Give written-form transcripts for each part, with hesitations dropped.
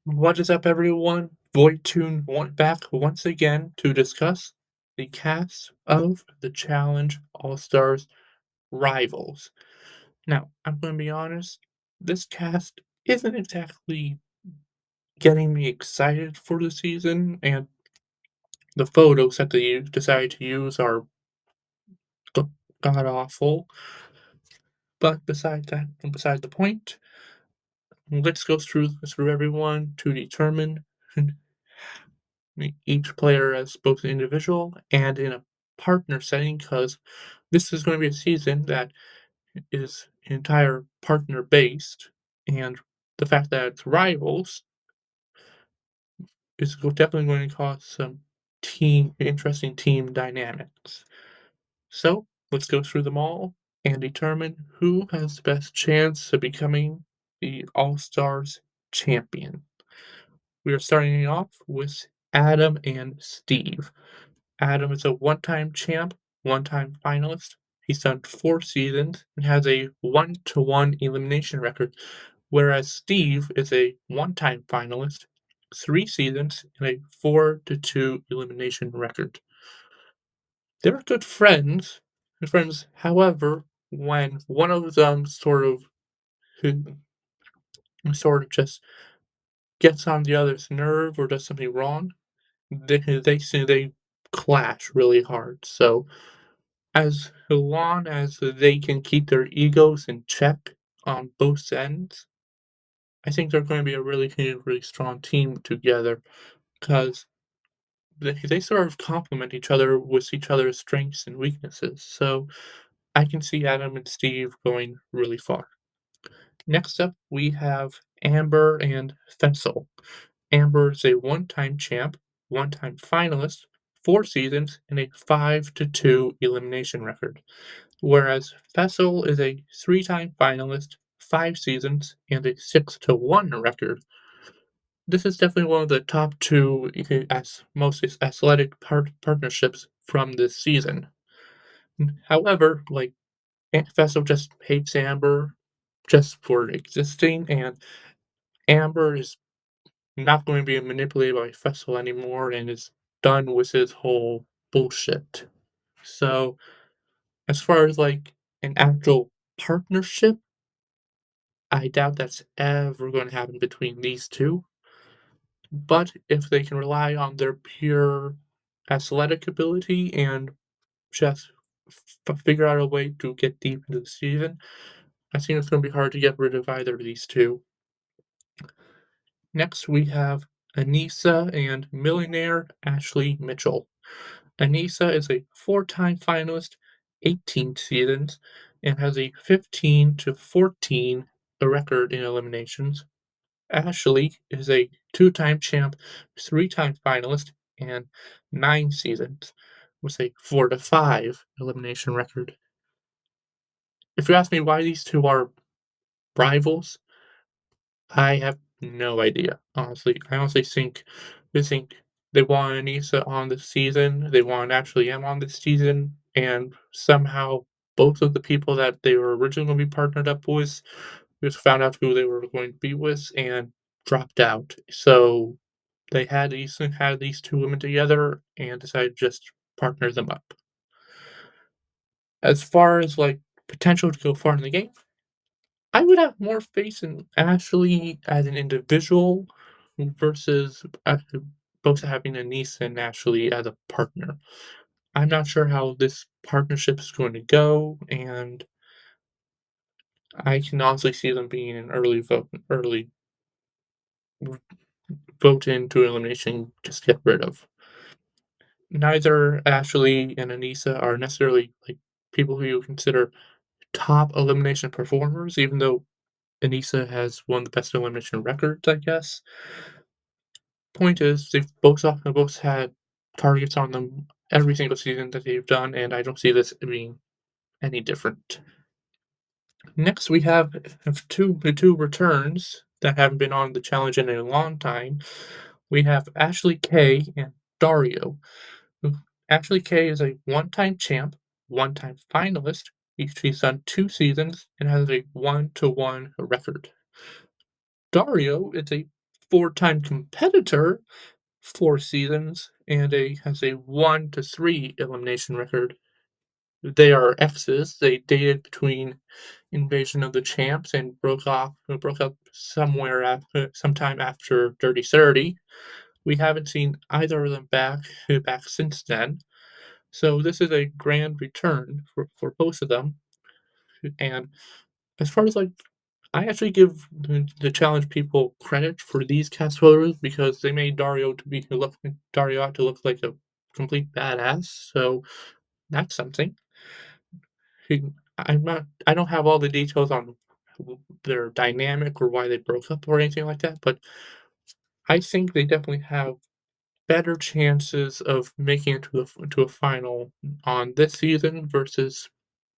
What is up, everyone? Voidtune back once again to discuss the cast of the Challenge All Stars Rivals. Now, I'm going to be honest, this cast isn't exactly getting me excited for the season, and the photos that they decided to use are god awful. But besides the point, let's go through everyone to determine each player as both an individual and in a partner setting, because this is going to be a season that is entire partner based, and the fact that it's rivals is definitely going to cause some interesting team dynamics. So let's go through them all and determine who has the best chance of becoming the All Stars champion. We are starting off with Adam and Steve. Adam is a one-time champ, one-time finalist. He's done 4 seasons and has a 1-to-1 elimination record, whereas Steve is a one-time finalist, 3 seasons, and a 4-to-2 elimination record. They're good friends. However, when one of them just gets on the other's nerve or does something wrong, they clash really hard. So as long as they can keep their egos in check on both ends, I think they're going to be a really strong team together because they sort of complement each other with each other's strengths and weaknesses. So I can see Adam and Steve going really far. Next up, we have Amber and Fessel. Amber is a one-time champ, one-time finalist, 4 seasons, and a 5-to-2 elimination record, whereas Fessel is a 3-time finalist, 5 seasons, and a 6-to-1 record. This is definitely one of the top 2 most athletic partnerships from this season. However, Fessel just hates Amber just for existing, and Amber is not going to be manipulated by Fessel anymore and is done with his whole bullshit. So, as far as an actual partnership, I doubt that's ever going to happen between these two. But if they can rely on their pure athletic ability and just figure out a way to get deep into the season, I think it's going to be hard to get rid of either of these two. Next, we have Anissa and millionaire Ashley Mitchell. Anissa is a 4-time finalist, 18 seasons, and has a 15-14 record in eliminations. Ashley is a 2-time champ, 3-time finalist, and 9 seasons, with a 4-5 elimination record. If you ask me why these two are rivals, I have no idea, honestly. I honestly think they want Anissa on this season, they want Ashley M on this season, and somehow both of the people that they were originally gonna be partnered up with just found out who they were going to be with and dropped out. So they had these 2 women together and decided to just partner them up. As far as, potential to go far in the game, I would have more faith in Ashley as an individual versus, both having Anissa and Ashley as a partner. I'm not sure how this partnership is going to go, and I can honestly see them being an early v vote into elimination, just get rid of. Neither Ashley and Anissa are necessarily, people who you consider top elimination performers, even though Anissa has one of the best elimination records, I guess. Point is, they've both had targets on them every single season that they've done, and I don't see this being any different. Next, we have the two returns that haven't been on the challenge in a long time. We have Ashley K and Dario. who- Ashley K is a one-time champ, one-time finalist. She's done 2 seasons and has a 1-to-1 record. Dario is a four-time competitor, 4 seasons, and has a 1 to 3 elimination record. They are exes. They dated between Invasion of the Champs and broke up somewhere sometime after Dirty 30. We haven't seen either of them back since then. So this is a grand return for both of them. And as far as like I actually give the challenge people credit for these cast photos because they made Dario out to look like a complete badass. So that's something. I don't have all the details on their dynamic or why they broke up or anything like that, but I think they definitely have better chances of making it to a final on this season versus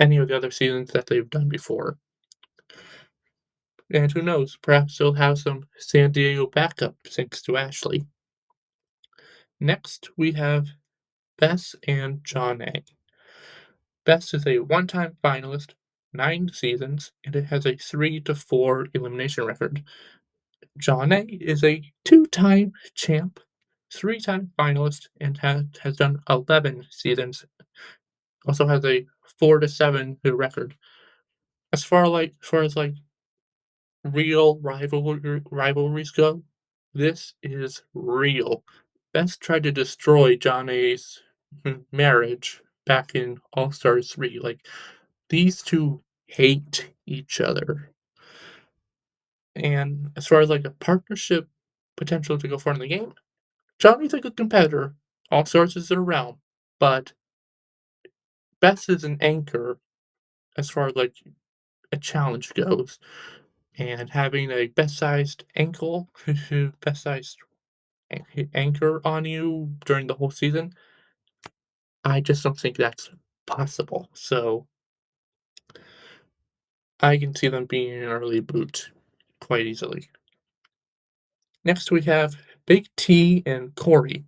any of the other seasons that they've done before. And who knows, perhaps they'll have some San Diego backup thanks to Ashley. Next, we have Bess and John A. Bess is a one-time finalist, 9 seasons, and it has a 3 to 4 elimination record. John A is a two-time champ, three-time finalist, and has done 11 seasons. Also has a 4 to 7 record. As far as real rivalries go, this is real. Best tried to destroy John A's marriage back in All Stars 3. Like, these two hate each other. And as far as like a partnership potential to go far in the game, Johnny's a good competitor. All Stars is their realm. But Best is an anchor as far as like a challenge goes. And having a best sized ankle, best sized anchor on you during the whole season, I just don't think that's possible. So I can see them being an early boot quite easily. Next, we have Big T and Corey.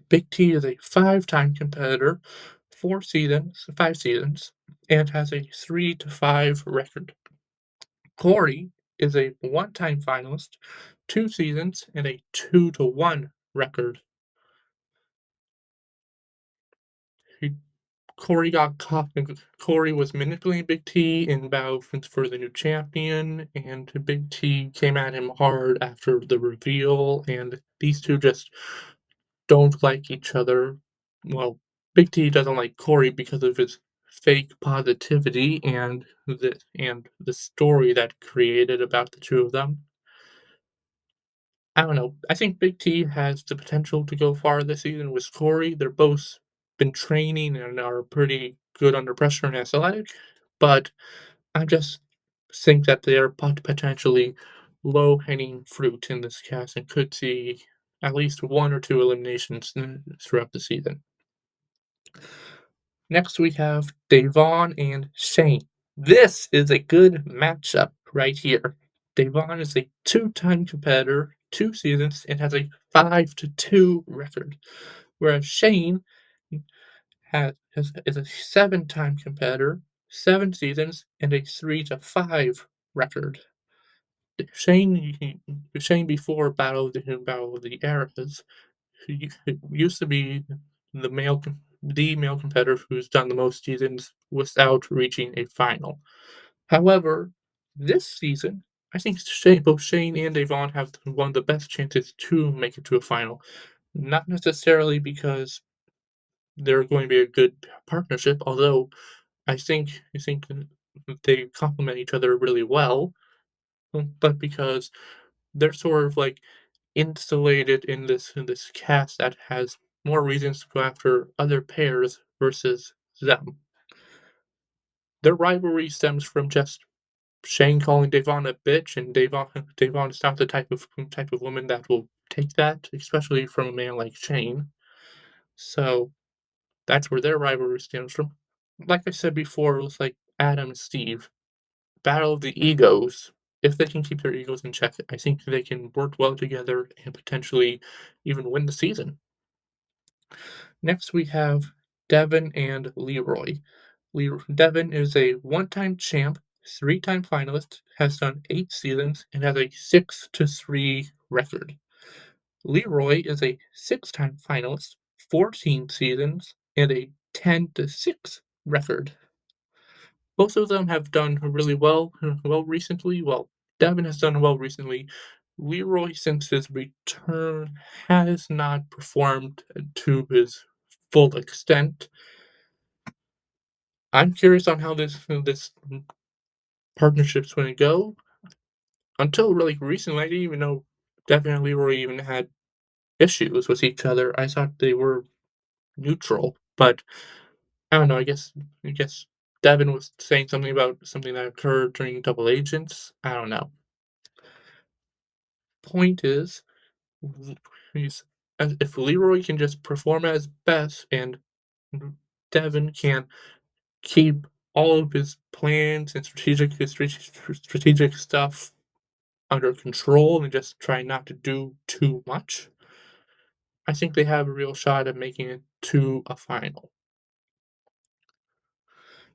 Big T is a five-time competitor, 5 seasons, and has a 3 to 5 record. Corey is a one-time finalist, 2 seasons, and a 2 to 1 record. He Corey was manipulating Big T in battle for the new champion, and Big T came at him hard after the reveal, and these two just don't like each other. Well, Big T doesn't like Corey because of his fake positivity and the story that created about the two of them. I don't know. I think Big T has the potential to go far this season with Corey. They're both been training and are pretty good under pressure and athletic, but I just think that they are potentially low-hanging fruit in this cast and could see at least 1 or 2 eliminations throughout the season. Next, we have Devon and Shane. This is a good matchup right here. Devon is a two-time competitor, 2 seasons, and has a 5 to 2 record, whereas Shane is a seven-time competitor, 7 seasons, and a 3 to 5 record. Shane before Battle of the Eras he used to be the male competitor who's done the most seasons without reaching a final. However, this season, I think both Shane and Avon have one of the best chances to make it to a final. Not necessarily because they're going to be a good partnership, although I think they complement each other really well, but because they're sort of like insulated in this cast that has more reasons to go after other pairs versus them. Their rivalry stems from just Shane calling Devon a bitch, and Devon is not the type of woman that will take that, especially from a man like Shane. So that's where their rivalry stems from. Like I said before, it was like Adam and Steve. Battle of the egos. If they can keep their egos in check, I think they can work well together and potentially even win the season. Next, we have Devin and Leroy. Devin is a one-time champ, three-time finalist, has done 8 seasons, and has a 6 to 3 record. Leroy is a six-time finalist, 14 seasons, and a 10-6 record. Both of them have done really well recently. Well, Devin has done well recently. Leroy, since his return, has not performed to his full extent. I'm curious on how this partnership's gonna go. Until really recently, I didn't even know Devin and Leroy even had issues with each other. I thought they were neutral, but I don't know. I guess Devin was saying something about something that occurred during double agents. I don't know. Point is, he's if Leroy can just perform at his best and Devin can keep all of his plans and strategic stuff under control and just try not to do too much, I think they have a real shot at making it to a final.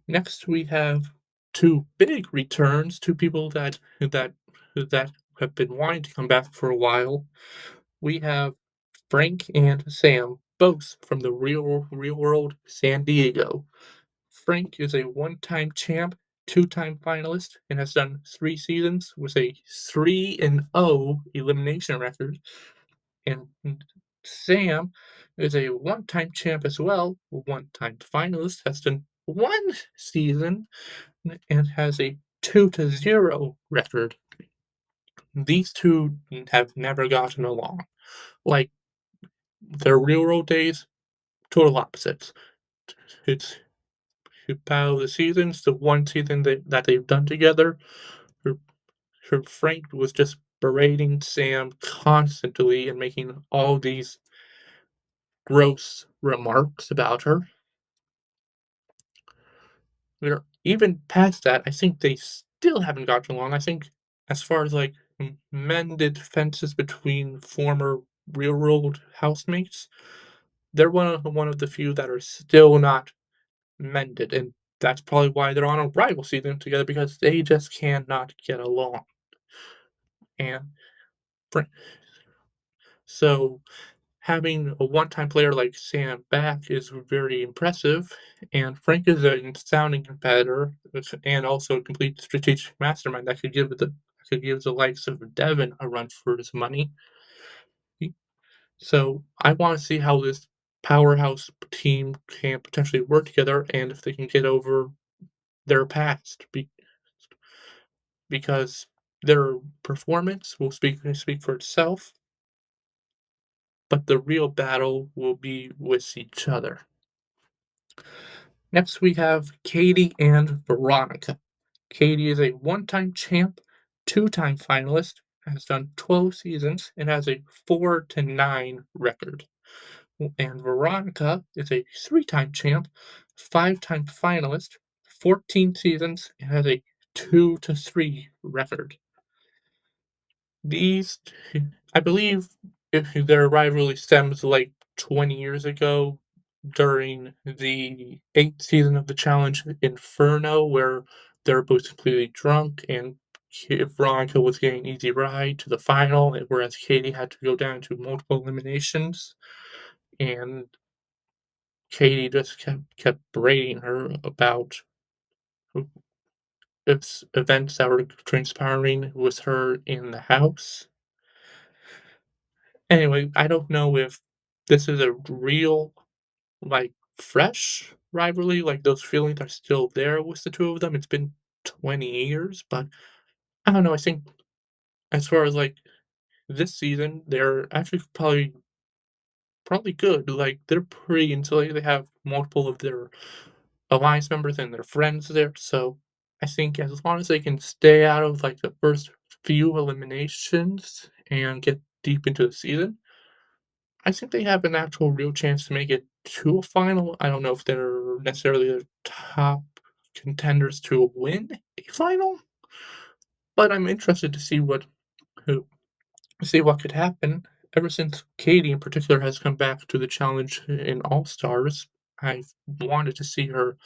Next, we have two big returns, two people that have been wanting to come back for a while. We have Frank and Sam, both from the real world San Diego. Frank is a one-time champ, two-time finalist, and has done 3 seasons with a 3-0 elimination record. And Sam is a one-time champ as well, one-time finalist, has done 1 season and has a 2-0 record. These two have never gotten along. Like their real world days, total opposites. It's about the seasons, the 1 season that they've done together. Her, her Frank was just berating Sam constantly and making all these gross remarks about her. We're even past that, I think they still haven't gotten along. I think as far as, like, mended fences between former real world housemates, they're one of the few that are still not mended, and that's probably why they're on a rival season together because they just cannot get along. And Fra so having a one-time player like Sam back is very impressive, and Frank is an astounding competitor, and also a complete strategic mastermind that could give the likes of Devin a run for his money. He So, I wanna see how this powerhouse team can potentially work together and if they can get over their past because their performance will speak for itself, but the real battle will be with each other. Next, we have Katie and Veronica. Katie is a one-time champ, two-time finalist, has done 12 seasons, and has a 4-9 record. And Veronica is a three-time champ, five-time finalist, 14 seasons, and has a 2-3 record. These, I believe, if their rivalry stems like 20 years ago during the 8th season of the challenge Inferno, where they're both completely drunk and Veronica was getting easy ride to the final, whereas Katie had to go down to multiple eliminations, and Katie just kept berating her about events that were transpiring with her in the house. Anyway, I don't know if this is a real, like, fresh rivalry, like, those feelings are still there with the two of them. It's been 20 years, but I don't know, I think as far as, like, this season, they're actually probably good, like, they're pretty insulated, they have multiple of their alliance members and their friends there, so I think as long as they can stay out of, like, the first few eliminations and get deep into the season, I think they have an actual real chance to make it to a final. I don't know if they're necessarily the top contenders to win a final, but I'm interested to who see what could happen. Ever since Katie in particular has come back to the challenge in All Stars, I've wanted to see her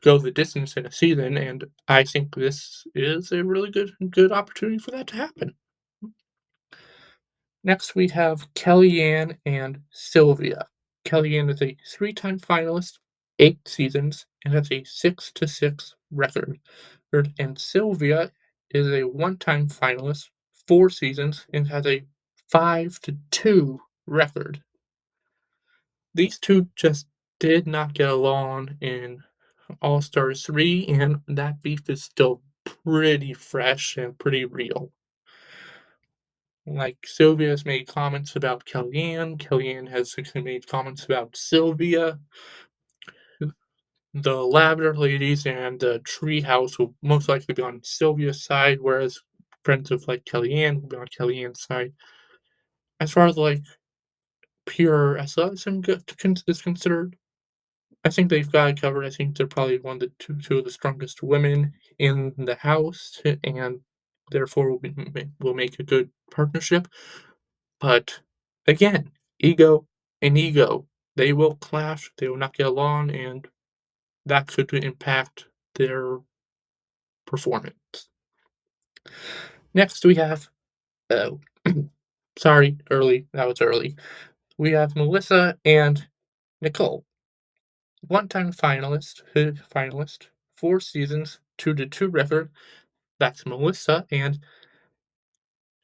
go the distance in a season, and I think this is a really good opportunity for that to happen. Next, we have Kellyanne and Sylvia. Kellyanne is a three-time finalist, 8 seasons, and has a 6-6 record. And Sylvia is a one-time finalist, 4 seasons, and has a 5-2 record. These two just did not get along in All Stars 3, and that beef is still pretty fresh and pretty real. Like, Sylvia's made comments about Kellyanne, Kellyanne has made comments about Sylvia. The Lavender Ladies and the Treehouse will most likely be on Sylvia's side, whereas friends of, like, Kellyanne will be on Kellyanne's side. As far as, like, pure athleticism is considered, I think they've got it covered. I think they're probably one of the two of the strongest women in the house, and therefore will make a good partnership. But again, ego and ego, they will clash, they will not get along, and that could impact their performance. Next, we have, oh, sorry, early. That was early. We have Melissa and Nicole, one-time finalist, 4 seasons, 2-2 record. That's Melissa, and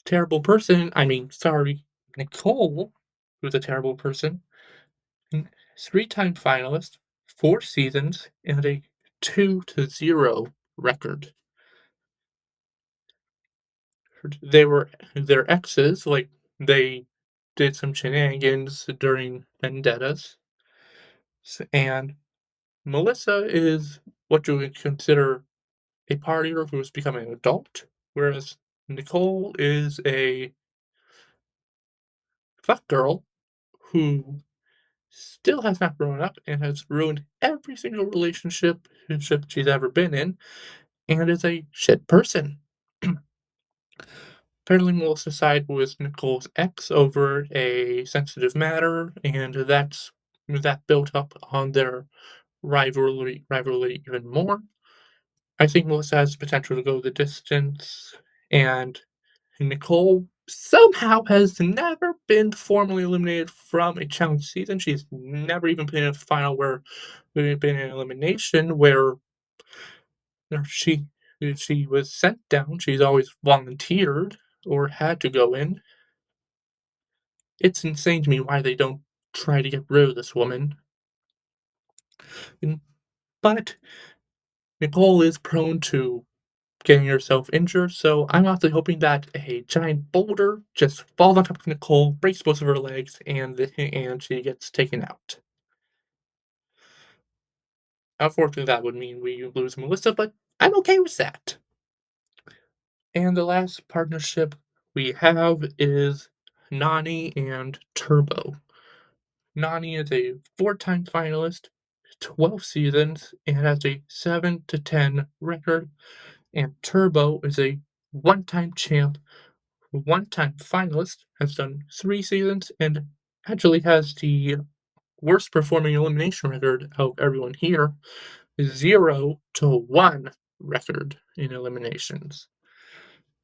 terrible person. I mean, sorry, Nicole, who's a terrible person. 3-time finalist, 4 seasons, and a 2-0 record. They were their exes, like, they did some shenanigans during vendettas, and Melissa is what you would consider a partier who is becoming an adult, whereas Nicole is a fuck girl who still has not grown up and has ruined every single relationship she's ever been in, and is a shit person. Apparently, Melissa sided with Nicole's ex over a sensitive matter, and that built up on their rivalry even more. I think Melissa has the potential to go the distance, and Nicole somehow has never been formally eliminated from a challenge season. She's never even been in a final where we've been in elimination where she was sent down. She's always volunteered or had to go in. It's insane to me why they don't try to get rid of this woman. And, but Nicole is prone to getting herself injured, so I'm honestly hoping that a giant boulder just falls on top of Nicole, breaks both of her legs, and she gets taken out. Unfortunately, that would mean we lose Melissa, but I'm okay with that. And the last partnership we have is Nani and Turbo. Nani is a four-time finalist, 12 seasons, and has a 7-10 record. And Turbo is a one-time champ, one-time finalist, has done 3 seasons, and actually has the worst performing elimination record of everyone here, 0-1 record in eliminations.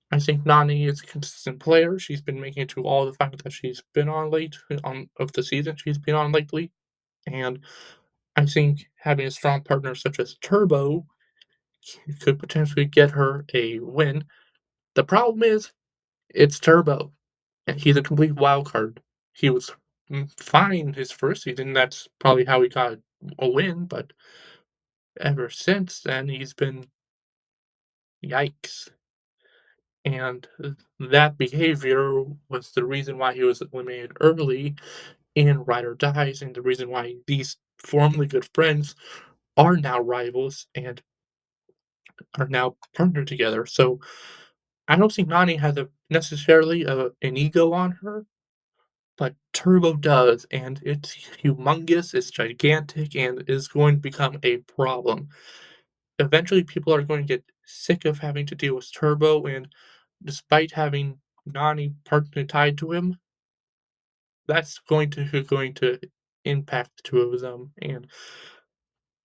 I think Nani is a consistent player. She's been making it to all the finals that she's been on of the season she's been on lately. And I think having a strong partner such as Turbo could potentially get her a win. The problem is it's Turbo, and he's a complete wild card. He was fine his first season. That's probably how he got a win, but ever since then, he's been yikes. And that behavior was the reason why he was eliminated early in Ride or Dies, and the reason why these formerly good friends are now rivals and are now partnered together. So I don't think Nani has necessarily an ego on her, but Turbo does, and it's humongous, it's gigantic, and is going to become a problem. Eventually, people are going to get sick of having to deal with Turbo, and despite having Nani partly tied to him, that's going to impact the two of them. And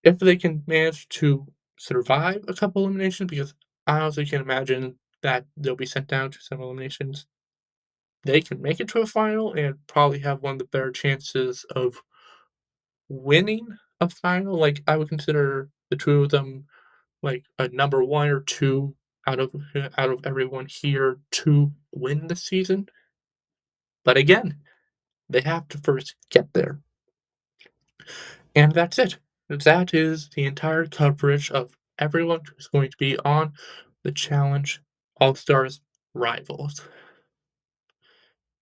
if they can manage to survive a couple eliminations, because I honestly can imagine that they'll be sent down to some eliminations. they can make it to a final and probably have one of the better chances of winning a final. Like, I would consider the 2 of them, like, a number 1 or 2 out of everyone here to win the season, but again, they have to first get there. And that's it. That is the entire coverage of everyone who's going to be on the Challenge All-Stars Rivals.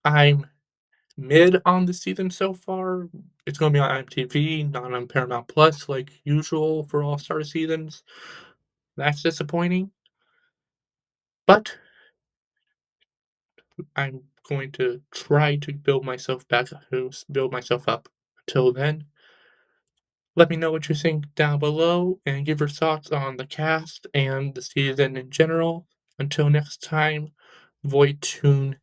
I'm mid on the season so far. It's gonna be on IMTV, not on Paramount Plus like usual for All-Star seasons. That's disappointing, but I'm going to try to build myself up. Until then, let me know what you think down below and give your thoughts on the cast and the season in general. Until next time, Void Tune